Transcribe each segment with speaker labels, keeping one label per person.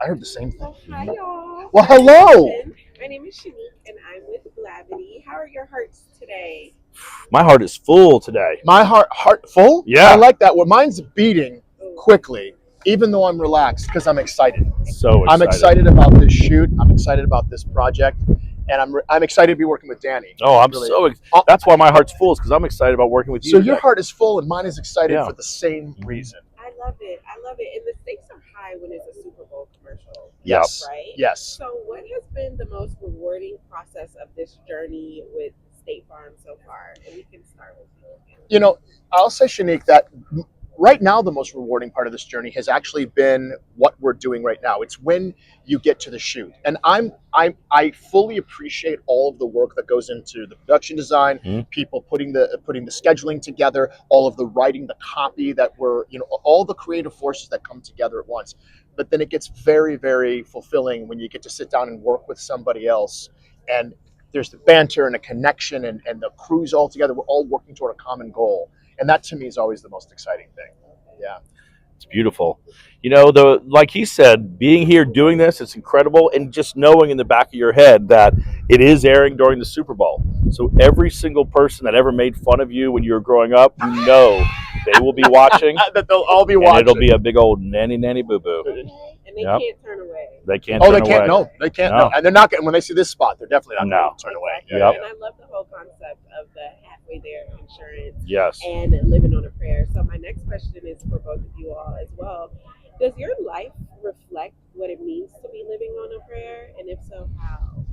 Speaker 1: I heard the same thing.
Speaker 2: Well, hi, y'all.
Speaker 1: Well, hello.
Speaker 2: My name is Shanique, and I'm with Livin. How are your hearts today?
Speaker 3: My heart is full today.
Speaker 1: My heart full?
Speaker 3: Yeah.
Speaker 1: I like that. Well, mine's beating
Speaker 2: Ooh.
Speaker 1: quickly, even though I'm relaxed because I'm excited.
Speaker 3: So excited.
Speaker 1: I'm excited about this shoot. I'm excited about this project, and I'm excited to be working with Danny.
Speaker 3: Oh, I'm
Speaker 1: Really.
Speaker 3: so excited. That's why my heart's full, is because I'm excited about working with you.
Speaker 1: So your
Speaker 3: today.
Speaker 1: heart is full, and mine is excited
Speaker 3: Yeah.
Speaker 1: for the same reason.
Speaker 2: I love it. I love it. And the stakes are high when it's a Super Bowl commercial.
Speaker 1: Yes.
Speaker 2: Right?
Speaker 1: Yes.
Speaker 2: So what has been the most rewarding process of this journey with State Farm so far? And we can start with you.
Speaker 1: You know, I'll say, Shanique, that right now the most rewarding part of this journey has actually been what we're doing right now. It's when you get to the shoot, and I fully appreciate all of the work that goes into the production design, people putting the scheduling together, all of the writing, the copy that all the creative forces that come together at once. But then it gets very, very fulfilling when you get to sit down and work with somebody else, and there's the banter and a connection, and the crew's all together. We're all working toward a common goal. And that to me is always the most exciting thing. Yeah.
Speaker 3: It's beautiful. Like he said, being here doing this, it's incredible. And just knowing in the back of your head that it is airing during the Super Bowl. So every single person that ever made fun of you when you were growing up, they will be watching.
Speaker 1: That they'll all be
Speaker 3: and
Speaker 1: watching.
Speaker 3: It'll be a big old nanny boo boo.
Speaker 2: And they can't turn away.
Speaker 3: They can't
Speaker 1: Oh,
Speaker 3: turn
Speaker 1: they can't.
Speaker 3: away.
Speaker 1: No, they can't.
Speaker 3: No.
Speaker 1: No. And they're not getting, when they see this spot, they're definitely not going to turn away.
Speaker 3: Yep.
Speaker 2: And I love the whole concept of the halfway there insurance.
Speaker 3: Yes.
Speaker 2: And living on a prayer. So my next question is for both of you all as well. Does your life reflect what it means to be living on a prayer? And if so, how?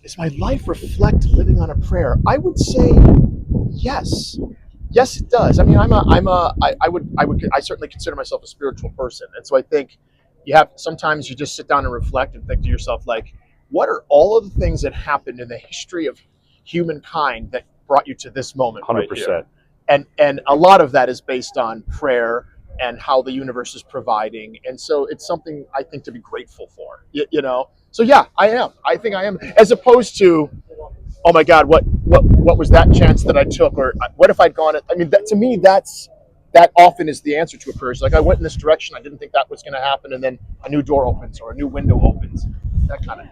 Speaker 1: Does my life reflect living on a prayer? I would say yes. Yes, it does. I mean, I certainly consider myself a spiritual person. And so I think sometimes you just sit down and reflect and think to yourself, like, what are all of the things that happened in the history of humankind that brought you to this moment?
Speaker 3: 100%.
Speaker 1: Right here? And a lot of that is based on prayer and how the universe is providing. And so it's something I think to be grateful for, So yeah, I am. I think I am. As opposed to, oh my God, what was that chance that I took? Or what if I'd gone? I mean, to me, that often is the answer to a prayer. It's like, I went in this direction. I didn't think that was going to happen. And then a new door opens or a new window opens. That kind of,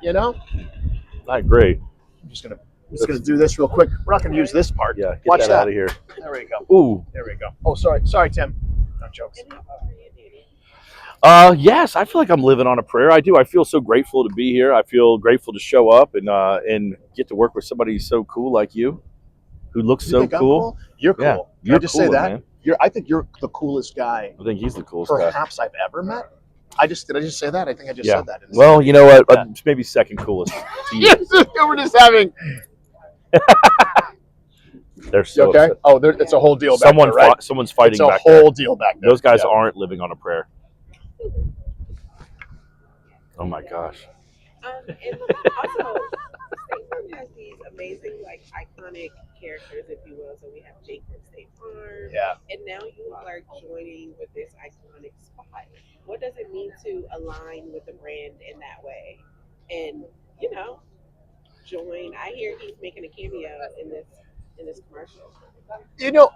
Speaker 3: I agree.
Speaker 1: I'm just going to do this real quick. We're not going to use this part.
Speaker 3: Yeah, get
Speaker 1: Watch
Speaker 3: that out of here.
Speaker 1: There we go.
Speaker 3: Ooh.
Speaker 1: There we go. Oh, sorry, Tim. No jokes.
Speaker 2: And how about for you, Danny?
Speaker 3: Yes, I feel like I'm living on a prayer. I do. I feel so grateful to be here. I feel grateful to show up and get to work with somebody so cool like you, who looks so cool.
Speaker 1: You're cool.
Speaker 3: Yeah,
Speaker 1: Can I just say
Speaker 3: cooler,
Speaker 1: that?
Speaker 3: man.
Speaker 1: I think you're the coolest guy
Speaker 3: I think he's the coolest guy.
Speaker 1: perhaps I've ever met. Did I just say that? I think I just said that.
Speaker 3: Well, you know what? Maybe second coolest to you.
Speaker 1: Yes, we're just having.
Speaker 3: They're so
Speaker 1: okay?
Speaker 3: upset.
Speaker 1: Oh, it's a whole deal back there, right?
Speaker 3: Someone's fighting
Speaker 1: it's a
Speaker 3: back
Speaker 1: whole
Speaker 3: there.
Speaker 1: deal back there.
Speaker 3: Those guys aren't living on a prayer. Oh my gosh.
Speaker 2: And also, State Farm has these amazing, iconic characters, if you will. So we have Jake from State Farm.
Speaker 1: Yeah.
Speaker 2: And now you all are joining with this iconic spot. What does it mean to align with the brand in that way? And, join. I hear he's making a cameo in this commercial.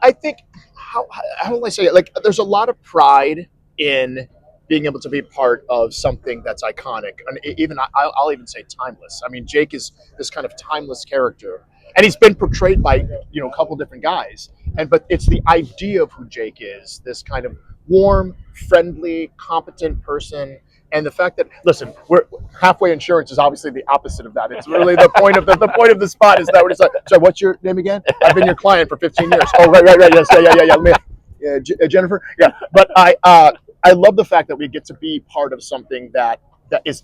Speaker 1: I think, how will I say it? Like, there's a lot of pride in being able to be part of something that's iconic, and I'll even say timeless. I mean, Jake is this kind of timeless character, and he's been portrayed by a couple different guys, but it's the idea of who Jake is, this kind of warm, friendly, competent person. And the fact that, listen, we're halfway insurance is obviously the opposite of that. It's really the point of the spot is that we're just like, sorry, what's your name again? I've been your client for 15 years. Oh, right, yes, yeah. Jennifer, yeah. But I love the fact that we get to be part of something that is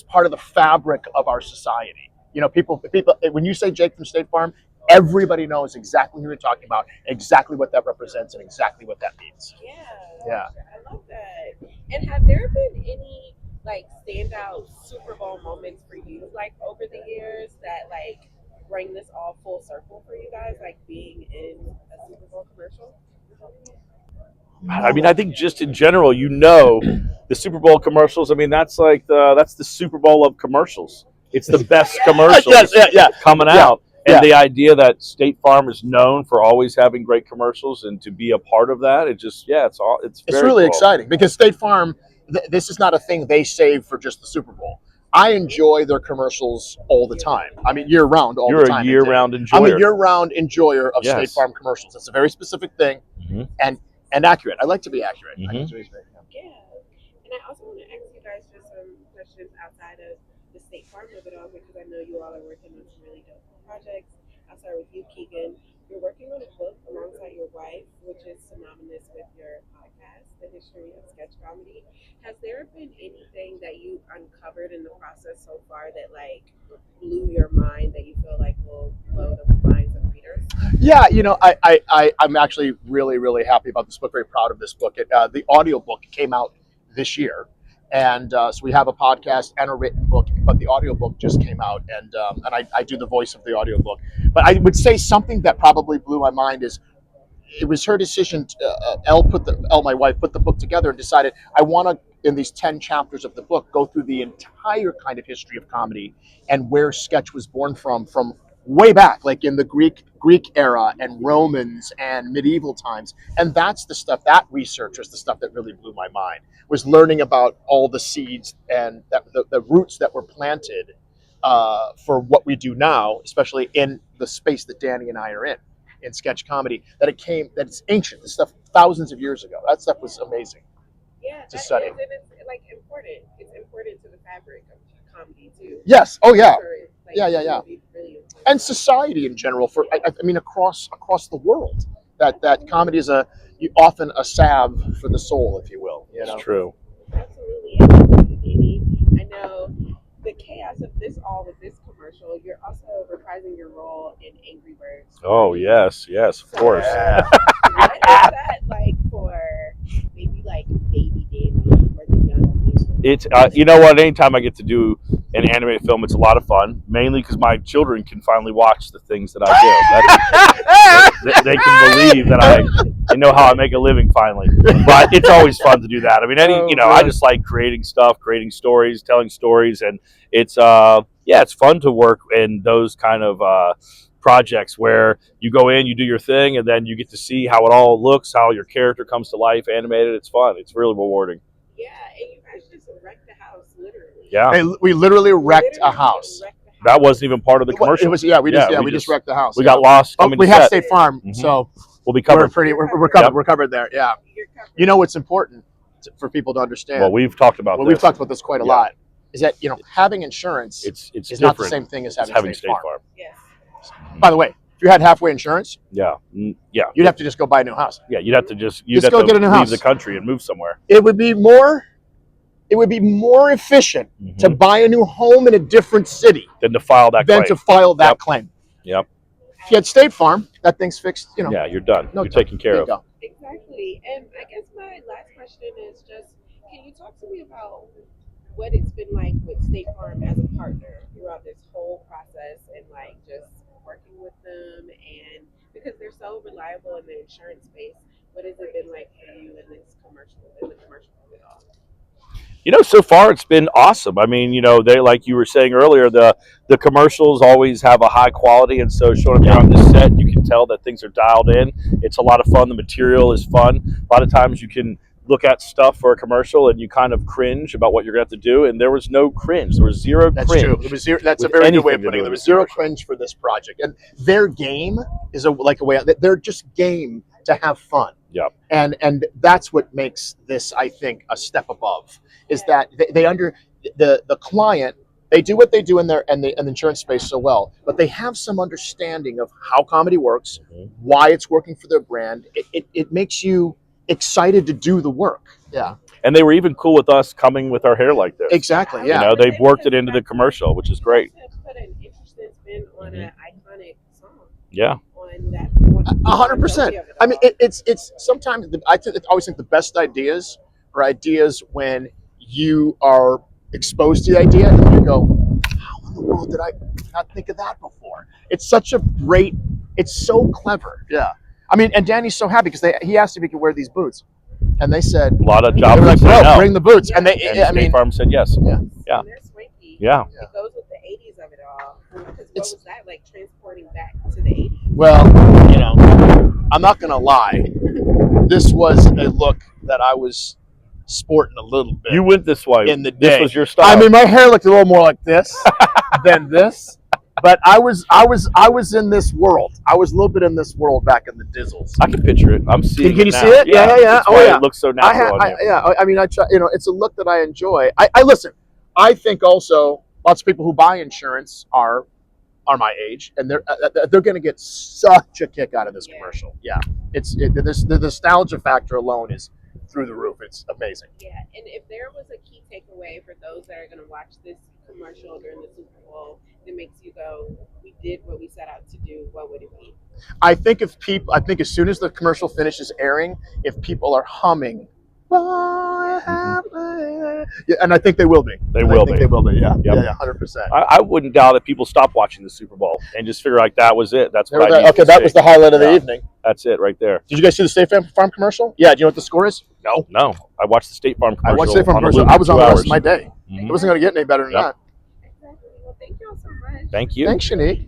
Speaker 1: part of the fabric of our society. People. When you say Jake from State Farm, everybody knows exactly who you're talking about, exactly what that represents, and exactly what that means.
Speaker 2: Yeah. I love that. And have there been any standout Super Bowl moments for you, over the years that bring this all full circle for you guys, being in a Super Bowl commercial?
Speaker 3: I mean, I think just in general, the Super Bowl commercials. I mean, that's the Super Bowl of commercials. It's the best commercials coming out. And the idea that State Farm is known for always having great commercials and to be a part of that, it's
Speaker 1: It's
Speaker 3: very
Speaker 1: really
Speaker 3: cool.
Speaker 1: exciting because State Farm, this is not a thing they save for just the Super Bowl. I enjoy their commercials all the time. I mean, year round, all
Speaker 3: You're
Speaker 1: the time.
Speaker 3: a year-round
Speaker 1: I'm
Speaker 3: enjoyer.
Speaker 1: a year-round enjoyer of State
Speaker 3: Yes.
Speaker 1: Farm commercials. It's a very specific thing
Speaker 3: Mhm.
Speaker 1: and accurate. I like to be accurate.
Speaker 3: Mhm.
Speaker 2: Yeah. And I also want to ask you guys just some questions outside of the State Farm of it all because I know you all are working on some really dope projects. I'll start with you, Keegan. You're working on a book alongside your wife, which is synonymous with your podcast, The History of Sketch Comedy. Has there been anything that you uncovered in the process so far that like blew your mind that you feel like will blow the minds of readers?
Speaker 1: Yeah, I'm actually really, really happy about this book. Very proud of this book. The audiobook came out this year, and so we have a podcast and a written book, but the audiobook just came out, and I do the voice of the audiobook. But I would say something that probably blew my mind is it was her decision. Elle, my wife, put the book together and decided I want to, in these 10 chapters of the book, go through the entire kind of history of comedy and where sketch was born from way back, like in the Greek era and Romans and medieval times. And that's the stuff, that research was the stuff that really blew my mind. Was learning about all the seeds and the roots that were planted for what we do now, especially in the space that Danny and I are in sketch comedy, that it's ancient, this stuff thousands of years ago. That stuff was amazing.
Speaker 2: Yeah,
Speaker 1: To
Speaker 2: that
Speaker 1: study.
Speaker 2: is, and it's like important. It's important to the fabric of comedy too.
Speaker 1: Yes. Oh yeah.
Speaker 2: For, like,
Speaker 1: Yeah.
Speaker 2: to be really important.
Speaker 1: And society in general, for I mean across the world, that comedy is often a salve for the soul, if you will.
Speaker 3: It's true.
Speaker 2: Absolutely. And Danny, I know the chaos of this all with this commercial. You're also reprising your role in Angry Birds.
Speaker 3: Oh yes, of course.
Speaker 1: Yeah.
Speaker 2: What is that like for maybe like baby Danny or the young Danny?
Speaker 3: It's you know what? Anytime I get to do an animated film, it's a lot of fun. Mainly because my children can finally watch the things that I do. They can believe that they know how I make a living finally. But it's always fun to do that. I mean, I just like creating stuff, creating stories, telling stories, and it's it's fun to work in those kind of projects where you go in, you do your thing, and then you get to see how it all looks, how your character comes to life, animated. It's fun. It's really rewarding.
Speaker 2: Yeah, and you guys just wrecked the house, literally.
Speaker 3: Yeah.
Speaker 1: Hey, we literally wrecked a house.
Speaker 3: That wasn't even part of the commercial.
Speaker 1: It was we just wrecked the house.
Speaker 3: We got lost.
Speaker 1: But we have State Farm, so
Speaker 3: we'll be covered.
Speaker 1: We're covered. Yep. We're covered there. Yeah. You know what's important for people to understand?
Speaker 3: Well, we've talked about
Speaker 1: we've talked about this quite a lot. Is that having insurance is not the same thing as having State Farm.
Speaker 2: Yes.
Speaker 1: By the way, if you had halfway insurance,
Speaker 3: yeah,
Speaker 1: you'd have to just go buy a new house.
Speaker 3: Yeah, you'd have to
Speaker 1: go get a new
Speaker 3: leave
Speaker 1: house.
Speaker 3: the country and move somewhere.
Speaker 1: It would be more efficient to buy a new home in a different city
Speaker 3: than to file that claim.
Speaker 1: Yep. If you had State Farm, that thing's fixed.
Speaker 3: Yeah, you're done. You're taken care of.
Speaker 2: Exactly. And I guess my last question is just, can you talk to me about what it's been like with State Farm as a partner throughout this whole process and like just working with them, and because they're so reliable in the insurance space, what has it been like for you in the commercial of it all?
Speaker 3: So far it's been awesome. I mean, they, like you were saying earlier, the commercials always have a high quality, and so showing up on this set, you can tell that things are dialed in. It's a lot of fun. The material is fun. A lot of times you can look at stuff for a commercial and you kind of cringe about what you're going to have to do, and there was no cringe. There was zero
Speaker 1: That's
Speaker 3: cringe.
Speaker 1: True. It was zero. That's a very good way of putting it. There was zero cringe for this project, and their game is a way. They're just game to have fun.
Speaker 3: Yep.
Speaker 1: And that's what makes this, I think, a step above. Is that they under the client. They do what they do in the insurance space so well, but they have some understanding of how comedy works, why it's working for their brand. It makes you excited to do the work. Yeah.
Speaker 3: And they were even cool with us coming with our hair like this.
Speaker 1: Exactly. Yeah.
Speaker 3: They've worked it into the commercial, which is great.
Speaker 2: Put an interesting spin on an iconic song.
Speaker 3: Yeah.
Speaker 2: On that.
Speaker 1: 100%. I mean, it's sometimes I always think the best ideas are ideas when you are exposed to the idea and you go, how in the world did I not think of that before? It's so clever. Yeah. I mean, and Danny's so happy because he asked if he could wear these boots, and they said
Speaker 3: a lot of jobs.
Speaker 1: They were like, "No, bring the boots," and
Speaker 3: State Farm said yes.
Speaker 1: Yeah.
Speaker 2: And they're swanky.
Speaker 3: Yeah.
Speaker 2: It goes with the 80s of it all. Because what was that like transporting back to the 80s?
Speaker 1: Well, I'm not gonna lie. This was a look that I was sporting a little bit.
Speaker 3: You went this way.
Speaker 1: In the day.
Speaker 3: This was your style.
Speaker 1: I mean, my hair looked a little more like this than this, but I was in this world. I was a little bit in this world back in the Dizzles.
Speaker 3: I can picture it. I'm seeing.
Speaker 1: Can you
Speaker 3: now.
Speaker 1: see it? Yeah.
Speaker 3: That's why it looks so natural.
Speaker 1: I mean, I try. It's a look that I enjoy. I listen. I think also lots of people who buy insurance are my age, and they're going to get such a kick out of this commercial. Yeah, the nostalgia factor alone is through the roof. It's amazing.
Speaker 2: Yeah, and if there was a key takeaway for those that are going to watch this commercial during the Super Bowl that makes you go, "We did what we set out to do," what would it be?
Speaker 1: I think as soon as the commercial finishes airing, if people are humming. Yeah, and I think they will be.
Speaker 3: They will be.
Speaker 1: They will be. Yeah.
Speaker 3: Yep.
Speaker 1: Yeah. 100%.
Speaker 3: I wouldn't doubt if people stopped watching the Super Bowl and just figure like that was it. That's what
Speaker 1: Okay, that was the highlight of the evening.
Speaker 3: That's it right there.
Speaker 1: Did you guys see the State Farm commercial? Yeah. Do you know what the score is? No.
Speaker 3: No. I watched the State Farm commercial.
Speaker 1: I watched State Farm commercial. I was on the rest of my day. It wasn't going to get any better than that.
Speaker 2: Exactly. Well, thank you all so much.
Speaker 3: Thank you.
Speaker 1: Thanks, Shanique.